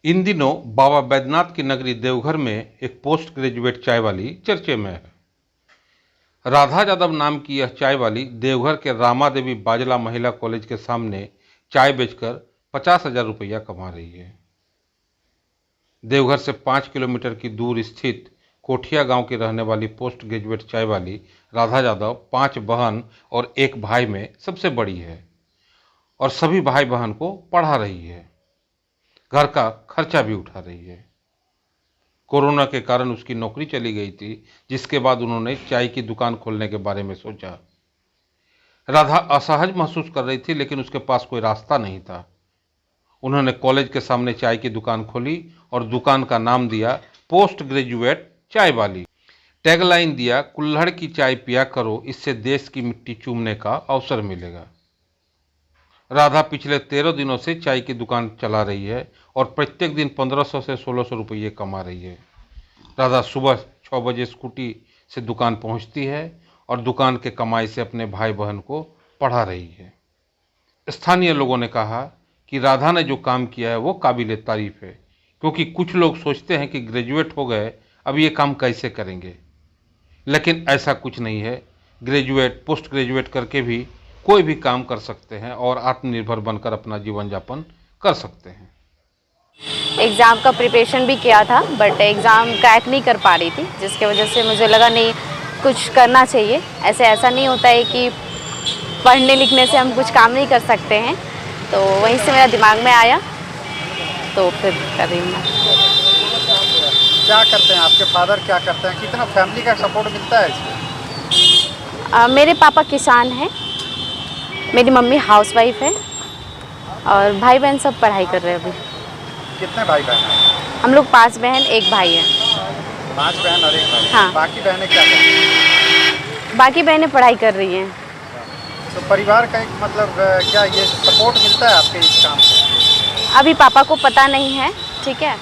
इन दिनों बाबा बैद्यनाथ की नगरी देवघर में एक पोस्ट ग्रेजुएट चाय वाली चर्चे में है। राधा यादव नाम की यह चाय वाली देवघर के रामा देवी बाजला महिला कॉलेज के सामने चाय बेचकर 50,000 रुपया कमा रही है। देवघर से 5 किलोमीटर की दूर स्थित कोठिया गांव की रहने वाली पोस्ट ग्रेजुएट चाय वाली राधा यादव 5 बहन और 1 भाई में सबसे बड़ी है और सभी भाई बहन को पढ़ा रही है। घर का खर्चा भी उठा रही है। कोरोना के कारण उसकी नौकरी चली गई थी, जिसके बाद उन्होंने चाय की दुकान खोलने के बारे में सोचा। राधा असहज महसूस कर रही थी, लेकिन उसके पास कोई रास्ता नहीं था। उन्होंने कॉलेज के सामने चाय की दुकान खोली और दुकान का नाम दिया पोस्ट ग्रेजुएट चाय वाली। टैगलाइन दिया, कुल्हड़ की चाय पिया करो, इससे देश की मिट्टी चूमने का अवसर मिलेगा। राधा पिछले 13 दिनों से चाय की दुकान चला रही है और प्रत्येक दिन 1500 से 1600 रुपये कमा रही है। राधा सुबह 6 बजे स्कूटी से दुकान पहुंचती है और दुकान के कमाई से अपने भाई बहन को पढ़ा रही है। स्थानीय लोगों ने कहा कि राधा ने जो काम किया है वो काबिल तारीफ है, क्योंकि कुछ लोग सोचते हैं कि ग्रेजुएट हो गए, अब ये काम कैसे करेंगे, लेकिन ऐसा कुछ नहीं है। ग्रेजुएट पोस्ट ग्रेजुएट करके भी कोई भी काम कर सकते हैं और आत्मनिर्भर बनकर अपना जीवन यापन कर सकते हैं। एग्ज़ाम का प्रिपरेशन भी किया था, बट एग्ज़ाम क्रैक नहीं कर पा रही थी, जिसके वजह से मुझे लगा नहीं कुछ करना चाहिए। ऐसा नहीं होता है कि पढ़ने लिखने से हम कुछ काम नहीं कर सकते हैं, तो वहीं से मेरा दिमाग में आया, तो फिर कर रही हूँ मैं। क्या करते हैं आपके फादर, क्या करते हैं, कितना फैमिली का सपोर्ट मिलता है इसमें? मेरे पापा किसान हैं, मेरी मम्मी हाउसवाइफ है और भाई बहन सब पढ़ाई कर रहे हैं अभी। कितने भाई बहन हैं? हम लोग 5 बहन 1 भाई है। 5 बहन और 1 भाई। हाँ। बाकी बहनें क्या करती हैं? बाकी बहनें पढ़ाई कर रही हैं। तो परिवार का एक मतलब क्या ये सपोर्ट मिलता है आपके इस काम से? अभी पापा को पता नहीं है, ठीक है।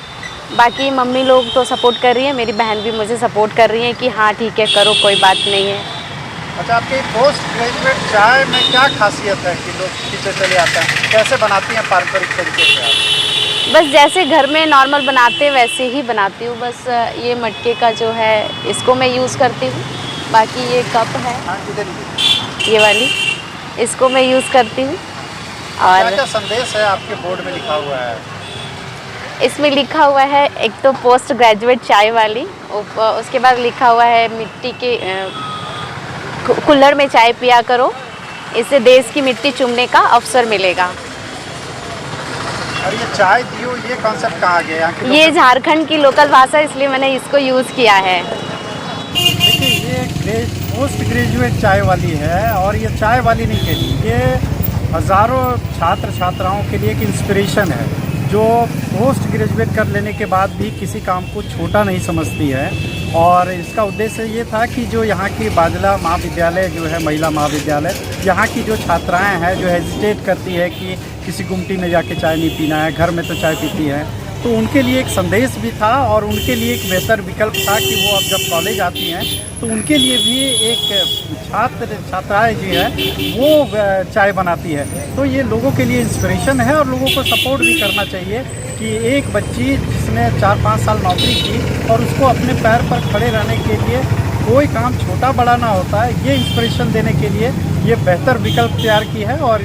बाकी मम्मी लोग तो सपोर्ट कर रही है, मेरी बहन भी मुझे सपोर्ट कर रही है कि हाँ ठीक है करो, कोई बात नहीं है। अच्छा, आपके पोस्ट ग्रेजुएट चाय में क्या खासियत है कि लोग पीछे चले आते हैं? कैसे बनाती हैं पारंपरिक तरीके से आप? बस जैसे घर में नॉर्मल बनाते हैं वैसे ही बनाती हूँ। बस ये मटके का जो है इसको मैं यूज़ करती हूँ। बाकी ये कप है, हाँ, इधर ये वाली, इसको मैं यूज़ करती हूँ। और क्या संदेश है आपके बोर्ड में लिखा हुआ है? इसमें लिखा हुआ है एक तो पोस्ट ग्रेजुएट चाय वाली, उसके बाद लिखा हुआ है मिट्टी के कुल्हड़ में चाय पिया करो, इससे देश की मिट्टी चूमने का अवसर मिलेगा। और ये चाय दियो, ये कॉन्सेप्ट कहाँ गया? ये झारखंड की लोकल भाषा, इसलिए मैंने इसको यूज़ किया है। देखिए, ये पोस्ट ग्रेजुएट चाय वाली है और ये चाय वाली नहीं कही, ये हज़ारों छात्र छात्राओं के लिए एक इंस्पिरेशन है, जो पोस्ट ग्रेजुएट कर लेने के बाद भी किसी काम को छोटा नहीं समझती है। और इसका उद्देश्य ये था कि जो यहाँ की बाजला महाविद्यालय जो है, महिला महाविद्यालय, यहाँ की जो छात्राएं हैं जो हेजिटेट करती है कि किसी गुमटी में जाके चाय नहीं पीना है, घर में तो चाय पीती है, तो उनके लिए एक संदेश भी था और उनके लिए एक बेहतर विकल्प था कि वो अब जब कॉलेज आती हैं तो उनके लिए भी एक छात्राएँ जो है वो चाय बनाती है। तो ये लोगों के लिए इंस्पिरेशन है और लोगों को सपोर्ट भी करना चाहिए कि एक बच्ची जिसने 4-5 साल नौकरी की और उसको अपने पैर पर खड़े रहने के लिए कोई काम छोटा बड़ा ना होता है, ये इंस्पिरेशन देने के लिए ये बेहतर विकल्प तैयार की है और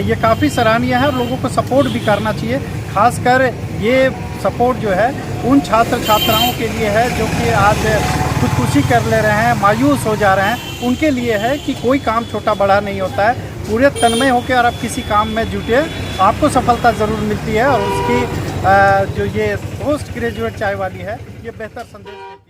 ये काफ़ी सराहनीय है और लोगों को सपोर्ट भी करना चाहिए। खासकर ये सपोर्ट जो है उन छात्र छात्राओं के लिए है जो कि आज खुदकुशी कर ले रहे हैं, मायूस हो जा रहे हैं, उनके लिए है कि कोई काम छोटा बड़ा नहीं होता है। पूरे तन्मय होकर और आप किसी काम में जुटे, आपको सफलता ज़रूर मिलती है और उसकी जो ये पोस्ट ग्रेजुएट चाय वाली है, ये बेहतर संदेश